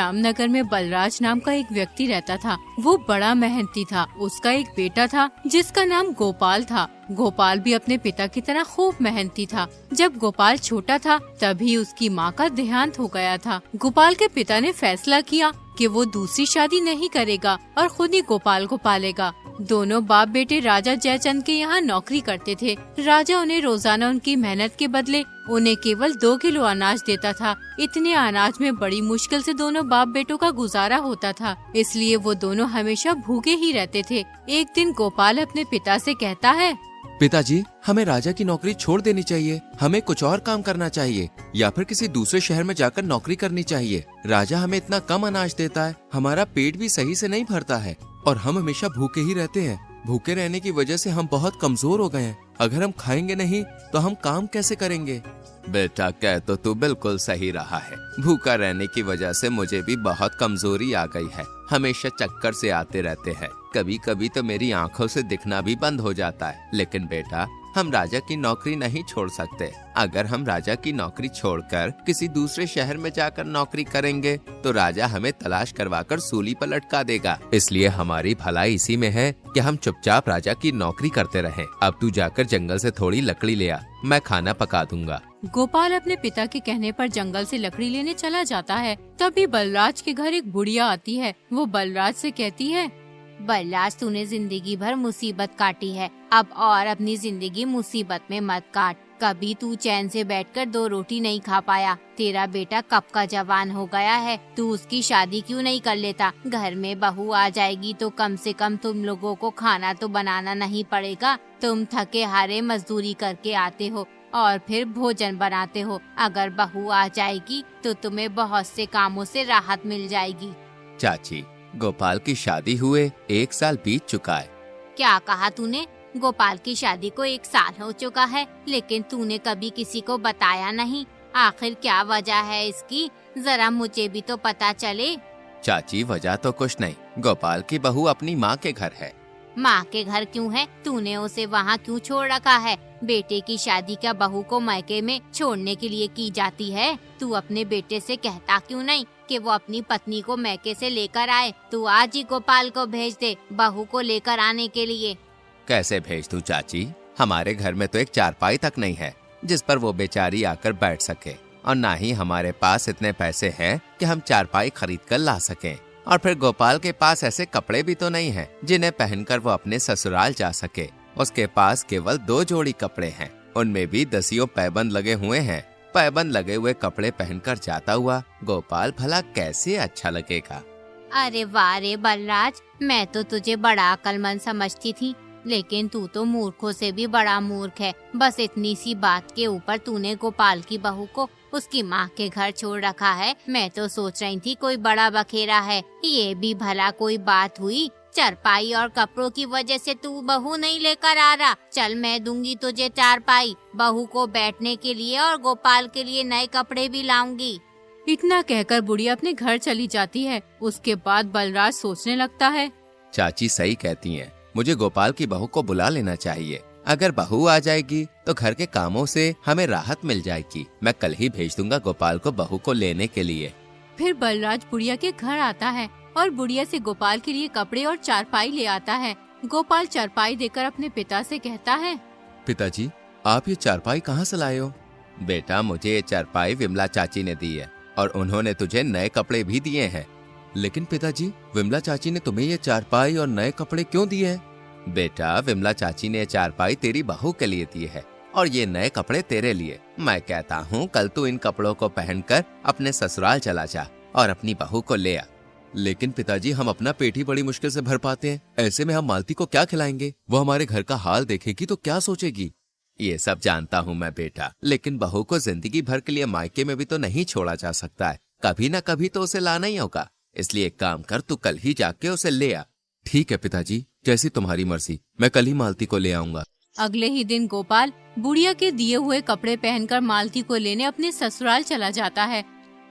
रामनगर में बलराज नाम का एक व्यक्ति रहता था। वो बड़ा मेहनती था। उसका एक बेटा था जिसका नाम गोपाल था। गोपाल भी अपने पिता की तरह खूब मेहनती था। जब गोपाल छोटा था तभी उसकी माँ का देहांत हो गया था। गोपाल के पिता ने फैसला किया कि वो दूसरी शादी नहीं करेगा और खुद ही गोपाल को पालेगा। दोनों बाप बेटे राजा जयचंद के यहाँ नौकरी करते थे। राजा उन्हें रोजाना उनकी मेहनत के बदले उन्हें केवल 2 किलो अनाज देता था। इतने अनाज में बड़ी मुश्किल से दोनों बाप बेटों का गुजारा होता था, इसलिए वो दोनों हमेशा भूखे ही रहते थे। एक दिन गोपाल अपने पिता से कहता है, पिताजी, हमें राजा की नौकरी छोड़ देनी चाहिए। हमें कुछ और काम करना चाहिए या फिर किसी दूसरे शहर में जाकर नौकरी करनी चाहिए। राजा हमें इतना कम अनाज देता है, हमारा पेट भी सही से नहीं भरता है और हम हमेशा भूखे ही रहते हैं। भूखे रहने की वजह से हम बहुत कमजोर हो गए हैं। अगर हम खाएंगे नहीं तो हम काम कैसे करेंगे? बेटा, कह तो तू बिल्कुल सही रहा है। भूखा रहने की वजह से मुझे भी बहुत कमजोरी आ गई है। हमेशा चक्कर से आते रहते हैं। कभी कभी तो मेरी आंखों से दिखना भी बंद हो जाता है। लेकिन बेटा, हम राजा की नौकरी नहीं छोड़ सकते। अगर हम राजा की नौकरी छोड़कर किसी दूसरे शहर में जाकर नौकरी करेंगे तो राजा हमें तलाश करवाकर सूली पर लटका देगा। इसलिए हमारी भलाई इसी में है कि हम चुपचाप राजा की नौकरी करते रहें। अब तू जाकर जंगल से थोड़ी लकड़ी ले आ, मैं खाना पका दूंगा। गोपाल अपने पिता के कहने पर जंगल से लकड़ी लेने चला जाता है। तभी बलराज के घर एक बुढ़िया आती है। वो बलराज से कहती है, बलराज, तूने जिंदगी भर मुसीबत काटी है, अब और अपनी जिंदगी मुसीबत में मत काट। कभी तू चैन से बैठकर 2 रोटी नहीं खा पाया। तेरा बेटा कब का जवान हो गया है, तू उसकी शादी क्यों नहीं कर लेता? घर में बहू आ जाएगी तो कम से कम तुम लोगों को खाना तो बनाना नहीं पड़ेगा। तुम थके हारे मजदूरी करके आते हो और फिर भोजन बनाते हो। अगर बहू आ जाएगी तो तुम्हें बहुत से कामों से राहत मिल जाएगी। चाची, गोपाल की शादी हुए 1 साल बीत चुका है। क्या कहा तूने? गोपाल की शादी को 1 साल हो चुका है, लेकिन तूने कभी किसी को बताया नहीं। आखिर क्या वजह है इसकी? जरा मुझे भी तो पता चले। चाची, वजह तो कुछ नहीं। गोपाल की बहू अपनी माँ के घर है। माँ के घर क्यों है? तूने उसे वहाँ क्यों छोड़ रखा है? बेटे की शादी क्या बहू को मायके में छोड़ने के लिए की जाती है? तू अपने बेटे से कहता क्यों नहीं कि वो अपनी पत्नी को मायके से लेकर आए? तू आज ही गोपाल को भेज दे बहू को लेकर आने के लिए। कैसे भेज दूं चाची? हमारे घर में तो एक चारपाई तक नहीं है जिस पर वो बेचारी आकर बैठ सके, और ना ही हमारे पास इतने पैसे हैं कि हम चारपाई खरीद कर ला सकें। और फिर गोपाल के पास ऐसे कपड़े भी तो नहीं हैं जिन्हें पहनकर वो अपने ससुराल जा सके। उसके पास केवल 2 जोड़ी कपड़े हैं, उनमें भी 10 पैबंद लगे हुए हैं। पैबंद लगे हुए कपड़े पहनकर जाता हुआ गोपाल भला कैसे अच्छा लगेगा? अरे वाह रे बलराज, मैं तो तुझे बड़ा अक्लमंद समझती थी, लेकिन तू तो मूर्खों से भी बड़ा मूर्ख है। बस इतनी सी बात के ऊपर तूने गोपाल की बहू को उसकी माँ के घर छोड़ रखा है। मैं तो सोच रही थी कोई बड़ा बखेरा है। ये भी भला कोई बात हुई? चारपाई और कपड़ों की वजह से तू बहू नहीं लेकर आ रहा। चल, मैं दूंगी तुझे चारपाई, बहू को बैठने के लिए, और गोपाल के लिए नए कपड़े भी लाऊंगी। इतना कहकर बुढ़िया अपने घर चली जाती है। उसके बाद बलराज सोचने लगता है, चाची सही कहती हैं, मुझे गोपाल की बहू को बुला लेना चाहिए। अगर बहू आ जाएगी तो घर के कामों से हमें राहत मिल जाएगी। मैं कल ही भेज दूंगा गोपाल को बहू को लेने के लिए। फिर बलराज बुढ़िया के घर आता है और बुढ़िया से गोपाल के लिए कपड़े और चारपाई ले आता है। गोपाल चारपाई देकर अपने पिता से कहता है, पिताजी, आप ये चारपाई कहाँ से लाए हो? बेटा, मुझे ये चारपाई विमला चाची ने दी है और उन्होंने तुझे नए कपड़े भी दिए हैं। लेकिन पिताजी, विमला चाची ने तुम्हें ये चारपाई और नए कपड़े क्यों दिए हैं? बेटा, विमला चाची ने चारपाई तेरी बहू के लिए दी है और ये नए कपड़े तेरे लिए। मैं कहता हूँ कल तू इन कपड़ों को पहनकर अपने ससुराल चला जा और अपनी बहू को ले आ। लेकिन पिताजी, हम अपना पेट ही बड़ी मुश्किल से भर पाते हैं। ऐसे में हम मालती को क्या खिलाएंगे? वो हमारे घर का हाल देखेगी तो क्या सोचेगी? ये सब जानता हूँ मैं बेटा, लेकिन बहू को जिंदगी भर के लिए मायके में भी तो नहीं छोड़ा जा सकता है। कभी न कभी तो उसे लाना ही होगा। इसलिए एक काम कर, तू कल ही जाके उसे ले आ। ठीक है पिताजी, जैसी तुम्हारी मर्जी, मैं कल ही मालती को ले आऊंगा। अगले ही दिन गोपाल बुढ़िया के दिए हुए कपड़े पहनकर मालती को लेने अपने ससुराल चला जाता है।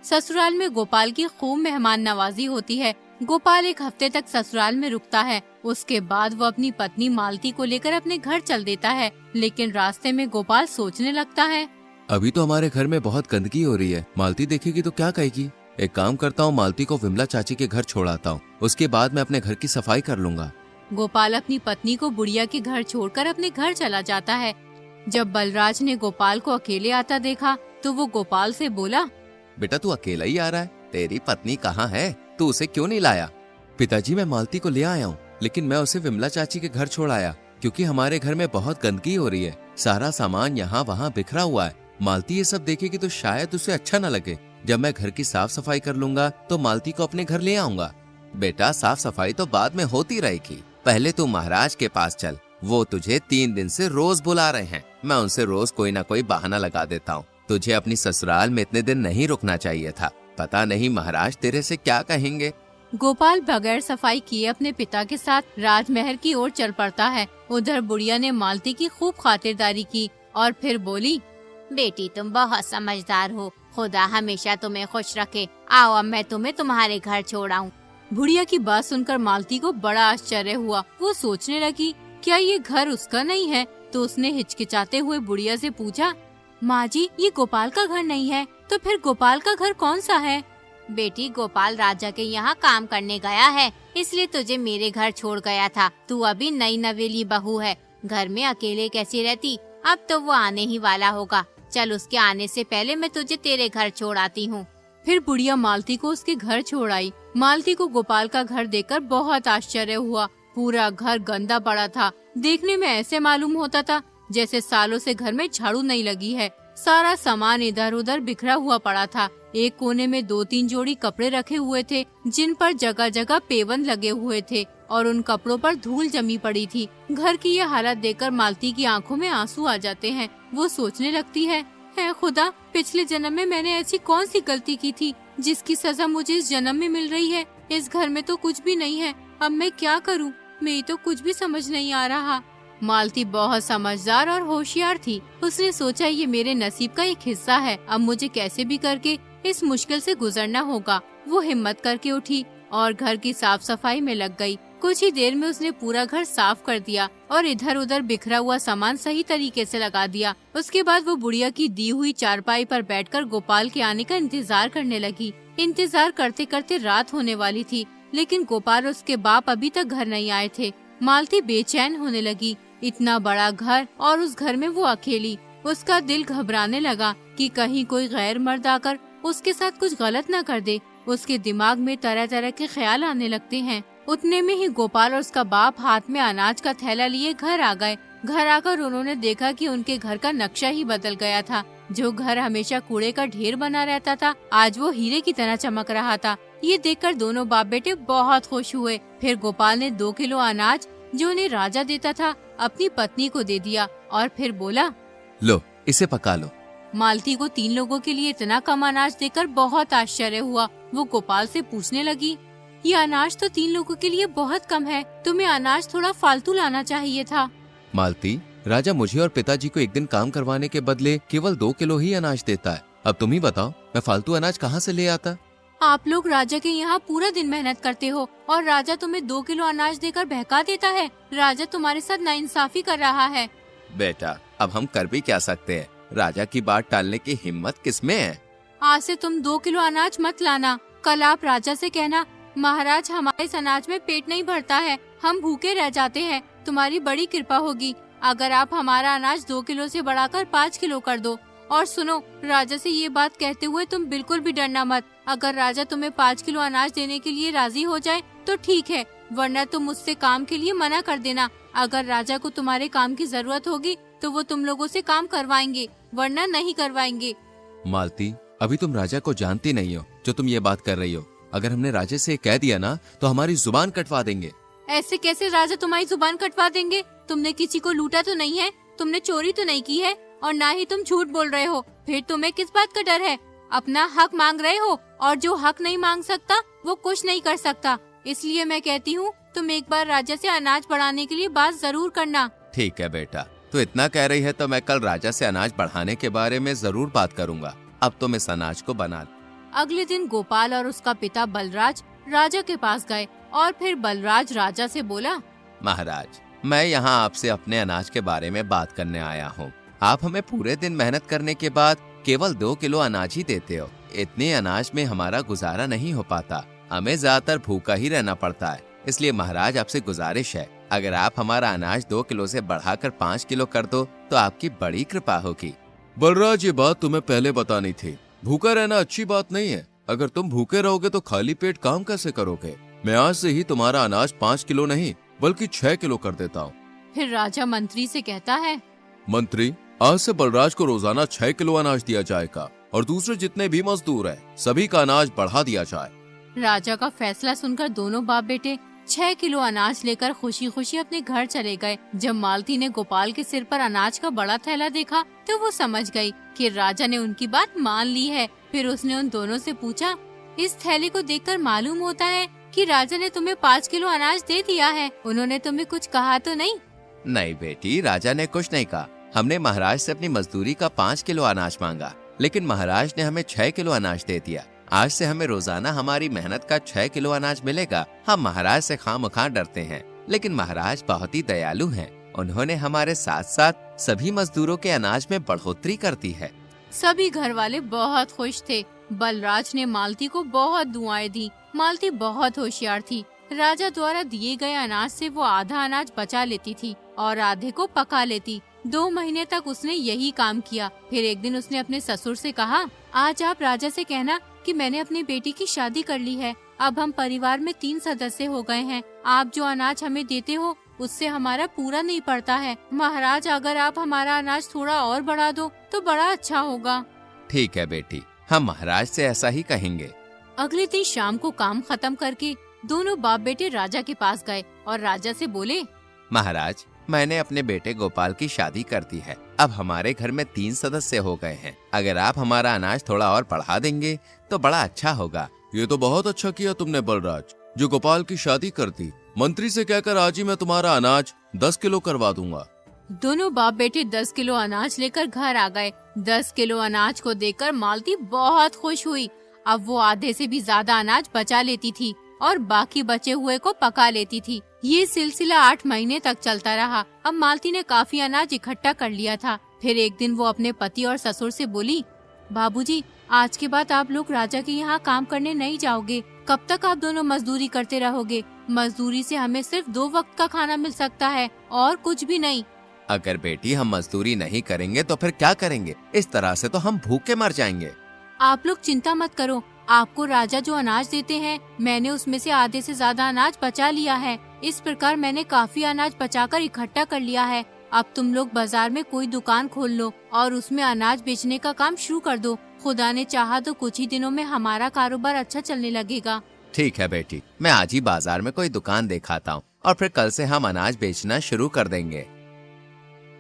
ससुराल में गोपाल की खूब मेहमान नवाजी होती है। गोपाल 1 हफ्ते तक ससुराल में रुकता है। उसके बाद वो अपनी पत्नी मालती को लेकर अपने घर चल देता है। लेकिन रास्ते में गोपाल सोचने लगता है, अभी तो हमारे घर में बहुत गंदगी हो रही है, मालती देखेगी तो क्या कहेगी? एक काम करता हूँ, मालती को विमला चाची के घर छोड़ाता हूँ, उसके बाद मैं अपने घर की सफाई कर लूंगा। गोपाल अपनी पत्नी को बुढ़िया के घर छोड़कर अपने घर चला जाता है। जब बलराज ने गोपाल को अकेले आता देखा तो वो गोपाल से बोला, बेटा तू अकेला ही आ रहा है, तेरी पत्नी कहाँ है, तू उसे क्यों नहीं लाया? पिताजी मैं मालती को ले आया हूँ, लेकिन मैं उसे विमला चाची के घर छोड़ आया क्योंकि हमारे घर में बहुत गंदगी हो रही है, सारा सामान यहाँ वहाँ बिखरा हुआ है। मालती ये सब देखेगी तो शायद उसे अच्छा न लगे। जब मैं घर की साफ सफाई कर लूंगा तो मालती को अपने घर ले आऊंगा। बेटा साफ सफाई तो बाद में होती रहेगी, पहले तू महाराज के पास चल, वो तुझे 3 दिन से रोज बुला रहे हैं, मैं उनसे रोज कोई ना कोई बहाना लगा देता हूँ। तुझे अपनी ससुराल में इतने दिन नहीं रुकना चाहिए था, पता नहीं महाराज तेरे से क्या कहेंगे। गोपाल बगैर सफाई किए अपने पिता के साथ राजमहल की ओर चल पड़ता है। उधर बुढ़िया ने मालती की खूब खातिरदारी की और फिर बोली, बेटी तुम बहुत समझदार हो, खुदा हमेशा तुम्हें खुश रखे। आओ अब मैं तुम्हें तुम्हारे घर छोड़ाऊं। बुढ़िया की बात सुनकर मालती को बड़ा आश्चर्य हुआ। वो सोचने लगी क्या ये घर उसका नहीं है, तो उसने हिचकिचाते हुए बुढ़िया से पूछा, माँ जी ये गोपाल का घर नहीं है, तो फिर गोपाल का घर कौन सा है? बेटी गोपाल राजा के यहाँ काम करने गया है, इसलिए तुझे मेरे घर छोड़ गया था। तू अभी नई नवेली बहू है, घर में अकेले कैसी रहती, अब तो वो आने ही वाला होगा। चल उसके आने से पहले मैं तुझे तेरे घर छोड़ आती हूँ। फिर बुढ़िया मालती को उसके घर छोड़ आई। मालती को गोपाल का घर देखकर बहुत आश्चर्य हुआ। पूरा घर गंदा पड़ा था, देखने में ऐसे मालूम होता था जैसे सालों से घर में झाड़ू नहीं लगी है। सारा सामान इधर उधर बिखरा हुआ पड़ा था। एक कोने में 2-3 जोड़ी कपड़े रखे हुए थे जिन पर जगह जगह पेवन लगे हुए थे और उन कपड़ों पर धूल जमी पड़ी थी। घर की यह हालत देखकर मालती की आंखों में आंसू आ जाते हैं। वो सोचने लगती है खुदा, पिछले जन्म में मैंने ऐसी कौन सी गलती की थी जिसकी सजा मुझे इस जन्म में मिल रही है। इस घर में तो कुछ भी नहीं है, अब मैं क्या करूं? मेरी तो कुछ भी समझ नहीं आ रहा। मालती बहुत समझदार और होशियार थी। उसने सोचा ये मेरे नसीब का एक हिस्सा है, अब मुझे कैसे भी करके इस मुश्किल से गुजरना होगा। वो हिम्मत करके उठी और घर की साफ सफाई में लग गई। कुछ ही देर में उसने पूरा घर साफ कर दिया और इधर उधर बिखरा हुआ सामान सही तरीके से लगा दिया। उसके बाद वो बुढ़िया की दी हुई चारपाई पर बैठकर गोपाल के आने का इंतजार करने लगी। इंतजार करते करते रात होने वाली थी, लेकिन गोपाल और उसके बाप अभी तक घर नहीं आए थे। मालती बेचैन होने लगी। इतना बड़ा घर और उस घर में वो अकेली। उसका दिल घबराने लगा कि कहीं कोई गैर मर्द आकर उसके साथ कुछ गलत न कर दे। उसके दिमाग में तरह तरह के ख्याल आने लगते हैं। उतने में ही गोपाल और उसका बाप हाथ में अनाज का थैला लिए घर आ गए। घर आकर उन्होंने देखा कि उनके घर का नक्शा ही बदल गया था। जो घर हमेशा कूड़े का ढेर बना रहता था, आज वो हीरे की तरह चमक रहा था। ये देखकर दोनों बाप बेटे बहुत खुश हुए। फिर गोपाल ने 2 किलो अनाज जो उन्हें राजा देता था अपनी पत्नी को दे दिया और फिर बोला, लो इसे पका लो। मालती को 3 लोगों के लिए इतना कम अनाज देकर बहुत आश्चर्य हुआ। वो गोपाल से पूछने लगी, ये अनाज तो 3 लोगों के लिए बहुत कम है, तुम्हें अनाज थोड़ा फालतू लाना चाहिए था। मालती, राजा मुझे और पिताजी को एक दिन काम करवाने के बदले केवल 2 किलो ही अनाज देता है। अब तुम ही बताओ मैं फालतू अनाज कहाँ से ले आता? आप लोग राजा के यहाँ पूरा दिन मेहनत करते हो और राजा तुम्हें 2 किलो अनाज देकर बहका देता है। राजा तुम्हारे साथ नाइंसाफी कर रहा है। बेटा अब हम कर भी क्या सकते हैं, राजा की बात टालने की हिम्मत किसमें है। आज से तुम 2 किलो अनाज मत लाना। कल आप राजा से कहना, महाराज हमारे इस अनाज में पेट नहीं भरता है, हम भूखे रह जाते हैं, तुम्हारी बड़ी कृपा होगी अगर आप हमारा अनाज 2 किलो से बढ़ाकर 5 किलो कर दो। और सुनो, राजा से ये बात कहते हुए तुम बिल्कुल भी डरना मत। अगर राजा तुम्हें 5 किलो अनाज देने के लिए राजी हो जाए तो ठीक है, वरना तुम मुझसे काम के लिए मना कर देना। अगर राजा को तुम्हारे काम की जरूरत होगी तो वो तुम लोगों से काम करवाएंगे, वरना नहीं करवाएंगे। मालती, अभी तुम राजा को जानती नहीं हो जो तुम ये बात कर रही हो। अगर हमने राजा से कह दिया ना तो हमारी जुबान कटवा देंगे। ऐसे कैसे राजा तुम्हारी जुबान कटवा देंगे? तुमने किसी को लूटा तो नहीं है, तुमने चोरी तो नहीं की है और ना ही तुम झूठ बोल रहे हो। फिर तुम्हें किस बात का डर है? अपना हक मांग रहे हो और जो हक नहीं मांग सकता वो कुछ नहीं कर सकता। इसलिए मैं कहती हूँ तुम एक बार राजा से अनाज बढ़ाने के लिए बात जरूर करना। ठीक है बेटा, तो इतना कह रही है तो मैं कल राजा से अनाज बढ़ाने के बारे में जरूर बात करूँगा। अब तो मैं इस अनाज को बना। अगले दिन गोपाल और उसका पिता बलराज राजा के पास गए और फिर बलराज राजा से बोला, महाराज मैं यहाँ आपसे अपने अनाज के बारे में बात करने आया हूँ। आप हमें पूरे दिन मेहनत करने के बाद केवल 2 किलो अनाज ही देते हो। इतने अनाज में हमारा गुजारा नहीं हो पाता। हमें ज्यादातर भूखा ही रहना पड़ता है। इसलिए महाराज आपसे गुजारिश है, अगर आप हमारा अनाज 2 किलो से बढ़ाकर 5 किलो कर दो तो आपकी बड़ी कृपा होगी। बलराज, ये बात तुम्हें पहले बतानी थी। भूखा रहना अच्छी बात नहीं है। अगर तुम भूखे रहोगे तो खाली पेट काम कैसे करोगे? मैं आज से ही तुम्हारा अनाज 5 किलो नहीं बल्कि 6 किलो कर देता हूँ। फिर राजा मंत्री से कहता है, मंत्री, आज से बलराज को रोजाना 6 किलो अनाज दिया जाएगा और दूसरे जितने भी मजदूर हैं, सभी का अनाज बढ़ा दिया जाए। राजा का फैसला सुनकर दोनों बाप बेटे 6 किलो अनाज लेकर खुशी खुशी अपने घर चले गए। जब मालती ने गोपाल के सिर पर अनाज का बड़ा थैला देखा तो वो समझ गई कि राजा ने उनकी बात मान ली है। फिर उसने उन दोनों से पूछा, इस थैले को देखकर मालूम होता है कि राजा ने तुम्हें 5 किलो अनाज दे दिया है। उन्होंने तुम्हें कुछ कहा तो नहीं? नहीं बेटी, राजा ने कुछ नहीं कहा। हमने महाराज से अपनी मजदूरी का 5 किलो अनाज मांगा, लेकिन महाराज ने हमें 6 किलो अनाज दे दिया। आज से हमें रोजाना हमारी मेहनत का 6 किलो अनाज मिलेगा। हम महाराज से खामखा डरते हैं, लेकिन महाराज बहुत ही दयालु हैं। उन्होंने हमारे साथ साथ सभी मजदूरों के अनाज में बढ़ोतरी कर दी है। सभी घर वाले बहुत खुश थे। बलराज ने मालती को बहुत दुआएं दी। मालती बहुत होशियार थी। राजा द्वारा दिए गए अनाज से वो आधा अनाज बचा लेती थी और आधे को पका लेती। 2 महीने तक उसने यही काम किया। फिर एक दिन उसने अपने ससुर से कहा, आज आप राजा से कहना कि मैंने अपनी बेटी की शादी कर ली है। अब हम परिवार में 3 सदस्य हो गए हैं। आप जो अनाज हमें देते हो उससे हमारा पूरा नहीं पड़ता है। महाराज, अगर आप हमारा अनाज थोड़ा और बढ़ा दो तो बड़ा अच्छा होगा। ठीक है बेटी, हम महाराज से ऐसा ही कहेंगे। अगले दिन शाम को काम खत्म करके दोनों बाप बेटे राजा के पास गए और राजा से बोले, महाराज, मैंने अपने बेटे गोपाल की शादी कर दी है। अब हमारे घर में 3 सदस्य हो गए हैं। अगर आप हमारा अनाज थोड़ा और बढ़ा देंगे तो बड़ा अच्छा होगा। ये तो बहुत अच्छा किया तुमने बलराज, जो गोपाल की शादी कर दी। मंत्री से कहकर आज ही मैं तुम्हारा अनाज 10 किलो करवा दूंगा। दोनों बाप बेटे 10 किलो अनाज लेकर घर आ गए। 10 किलो अनाज को देखकर मालती बहुत खुश हुई। अब वो आधे से भी ज्यादा अनाज बचा लेती थी और बाकी बचे हुए को पका लेती थी। ये सिलसिला 8 महीने तक चलता रहा। अब मालती ने काफी अनाज इकट्ठा कर लिया था। फिर एक दिन वो अपने पति और ससुर से बोली, बाबूजी, आज के बाद आप लोग राजा के यहाँ काम करने नहीं जाओगे। कब तक आप दोनों मजदूरी करते रहोगे? मजदूरी से हमें सिर्फ 2 वक्त का खाना मिल सकता है और कुछ भी नहीं। अगर बेटी हम मजदूरी नहीं करेंगे तो फिर क्या करेंगे? इस तरह से तो हम भूखे मर जाएंगे। आप लोग चिंता मत करो। आपको राजा जो अनाज देते हैं, मैंने उसमें से आधे से ज्यादा अनाज बचा लिया है। इस प्रकार मैंने काफी अनाज बचाकर इकट्ठा कर लिया है। अब तुम लोग बाजार में कोई दुकान खोल लो और उसमें अनाज बेचने का काम शुरू कर दो। खुदा ने चाहा तो कुछ ही दिनों में हमारा कारोबार अच्छा चलने लगेगा। ठीक है बेटी, मैं आज ही बाजार में कोई दुकान दिखाता हूँ और फिर कल से हम अनाज बेचना शुरू कर देंगे।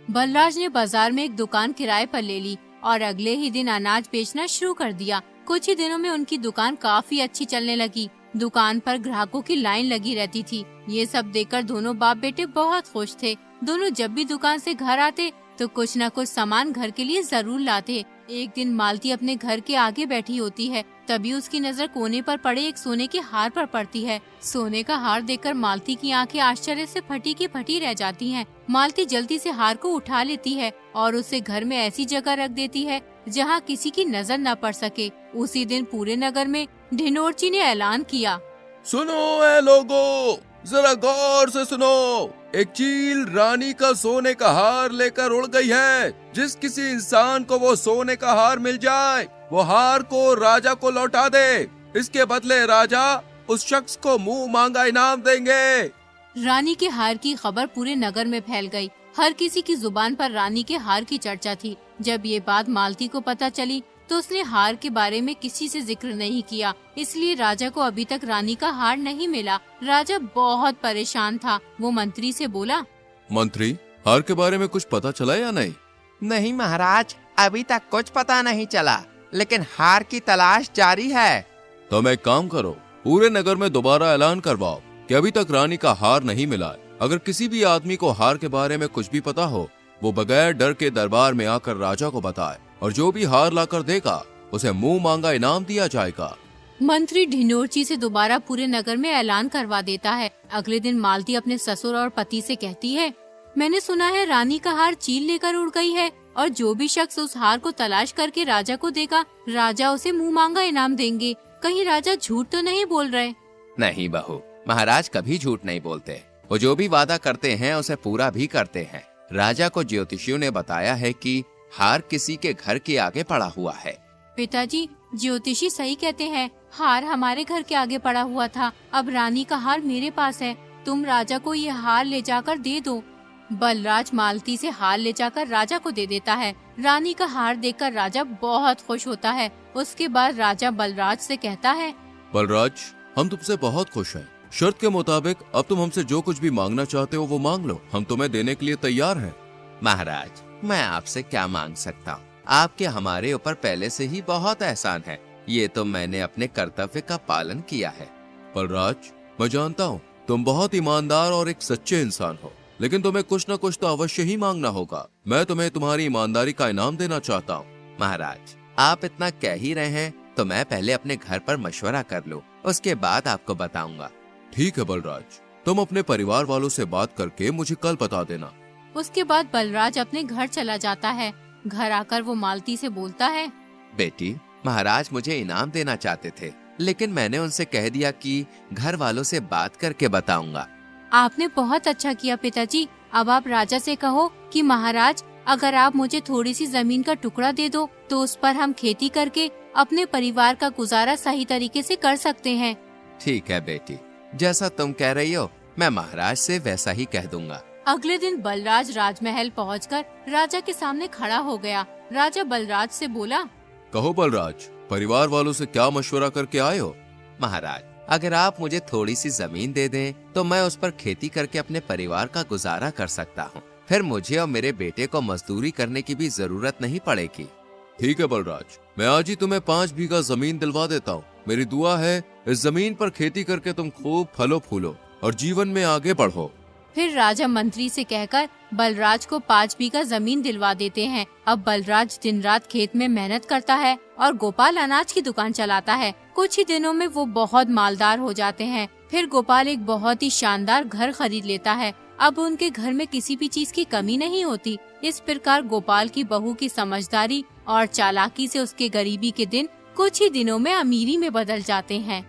बलराज ने बाजार में एक दुकान किराए पर ले ली और अगले ही दिन अनाज बेचना शुरू कर दिया। कुछ ही दिनों में उनकी दुकान काफी अच्छी चलने लगी। दुकान पर ग्राहकों की लाइन लगी रहती थी। ये सब देखकर दोनों बाप बेटे बहुत खुश थे। दोनों जब भी दुकान से घर आते तो कुछ न कुछ सामान घर के लिए जरूर लाते। एक दिन मालती अपने घर के आगे बैठी होती है, तभी उसकी नजर कोने पर पड़े एक सोने के हार पर पड़ती है। सोने का हार देखकर मालती की आंखें आश्चर्य से फटी की फटी रह जाती हैं। मालती जल्दी से हार को उठा लेती है और उसे घर में ऐसी जगह रख देती है जहाँ किसी की नजर न पड़ सके। उसी दिन पूरे नगर में ढिंडोरची ने ऐलान किया, सुनो ए लोगो, जरा गौर से सुनो। एक चील रानी का सोने का हार लेकर उड़ गई है। जिस किसी इंसान को वो सोने का हार मिल जाए, वो हार को राजा को लौटा दे। इसके बदले राजा उस शख्स को मुंह मांगा इनाम देंगे। रानी के हार की खबर पूरे नगर में फैल गई। हर किसी की जुबान पर रानी के हार की चर्चा थी। जब ये बात मालती को पता चली तो उसने हार के बारे में किसी से जिक्र नहीं किया। इसलिए राजा को अभी तक रानी का हार नहीं मिला। राजा बहुत परेशान था। वो मंत्री से बोला, मंत्री, हार के बारे में कुछ पता चला या नहीं? नहीं महाराज, अभी तक कुछ पता नहीं चला, लेकिन हार की तलाश जारी है। तो एक काम करो, पूरे नगर में दोबारा ऐलान करवाओ कि अभी तक रानी का हार नहीं मिला है। अगर किसी भी आदमी को हार के बारे में कुछ भी पता हो, वो बगैर डर के दरबार में आकर राजा को बताए और जो भी हार लाकर देगा उसे मुंह मांगा इनाम दिया जाएगा। मंत्री ढिंडोरची से दोबारा पूरे नगर में ऐलान करवा देता है। अगले दिन मालती अपने ससुर और पति से कहती है, मैंने सुना है रानी का हार चील लेकर उड़ गई है और जो भी शख्स उस हार को तलाश करके राजा को देगा, राजा उसे मुंह मांगा इनाम देंगे। कहीं राजा झूठ तो नहीं बोल रहे? नहीं बहू, महाराज कभी झूठ नहीं बोलते। वो जो भी वादा करते हैं उसे पूरा भी करते हैं। राजा को ज्योतिषियों ने बताया है कि हार किसी के घर के आगे पड़ा हुआ है। पिताजी, ज्योतिषी सही कहते हैं, हार हमारे घर के आगे पड़ा हुआ था। अब रानी का हार मेरे पास है, तुम राजा को ये हार ले जाकर दे दो। बलराज मालती से हार ले जाकर राजा को दे देता है। रानी का हार देखकर राजा बहुत खुश होता है। उसके बाद राजा बलराज से कहता है, बलराज, हम तुमसे बहुत खुश हैं। शर्त के मुताबिक अब तुम हमसे जो कुछ भी मांगना चाहते हो वो मांग लो, हम तुम्हें देने के लिए तैयार हैं। महाराज, मैं आपसे क्या मांग सकता हूँ? आपके हमारे ऊपर पहले से ही बहुत एहसान है। ये तो मैंने अपने कर्तव्य का पालन किया है। बलराज, मैं जानता हूँ तुम बहुत ईमानदार और एक सच्चे इंसान हो, लेकिन तुम्हें कुछ न कुछ तो अवश्य ही मांगना होगा। मैं तुम्हें तुम्हारी ईमानदारी का इनाम देना चाहता हूँ। महाराज, आप इतना कह ही रहे हैं तो मैं पहले अपने घर पर मशवरा कर लूं, उसके बाद आपको बताऊंगा। ठीक है बलराज, तुम अपने परिवार वालों से बात करके मुझे कल बता देना। उसके बाद बलराज अपने घर चला जाता है। घर आकर वो मालती से बोलता है, बेटी, महाराज मुझे इनाम देना चाहते थे, लेकिन मैंने उनसे कह दिया कि घर वालों से बात करके बताऊंगा। आपने बहुत अच्छा किया पिताजी। अब आप राजा से कहो कि महाराज, अगर आप मुझे थोड़ी सी जमीन का टुकड़ा दे दो तो उस पर हम खेती करके अपने परिवार का गुजारा सही तरीके से कर सकते हैं। ठीक है बेटी, जैसा तुम कह रही हो मैं महाराज से वैसा ही कह दूंगा। अगले दिन बलराज राजमहल पहुंचकर राजा के सामने खड़ा हो गया। राजा बलराज से बोला, कहो बलराज, परिवार वालों से क्या मशवरा करके आए हो? महाराज, अगर आप मुझे थोड़ी सी जमीन दे दें तो मैं उस पर खेती करके अपने परिवार का गुजारा कर सकता हूँ। फिर मुझे और मेरे बेटे को मजदूरी करने की भी जरूरत नहीं पड़ेगी। ठीक है बलराज, मैं आज ही तुम्हें 5 बीघा जमीन दिलवा देता हूँ। मेरी दुआ है इस जमीन पर खेती करके तुम खूब फलो फूलो और जीवन में आगे बढ़ो। फिर राजा मंत्री से कहकर बलराज को 5 बीघा जमीन दिलवा देते हैं। अब बलराज दिन रात खेत में मेहनत करता है और गोपाल अनाज की दुकान चलाता है। कुछ ही दिनों में वो बहुत मालदार हो जाते हैं। फिर गोपाल एक बहुत ही शानदार घर खरीद लेता है। अब उनके घर में किसी भी चीज की कमी नहीं होती। इस प्रकार गोपाल की बहू की समझदारी और चालाकी से उसके गरीबी के दिन कुछ ही दिनों में अमीरी में बदल जाते हैं।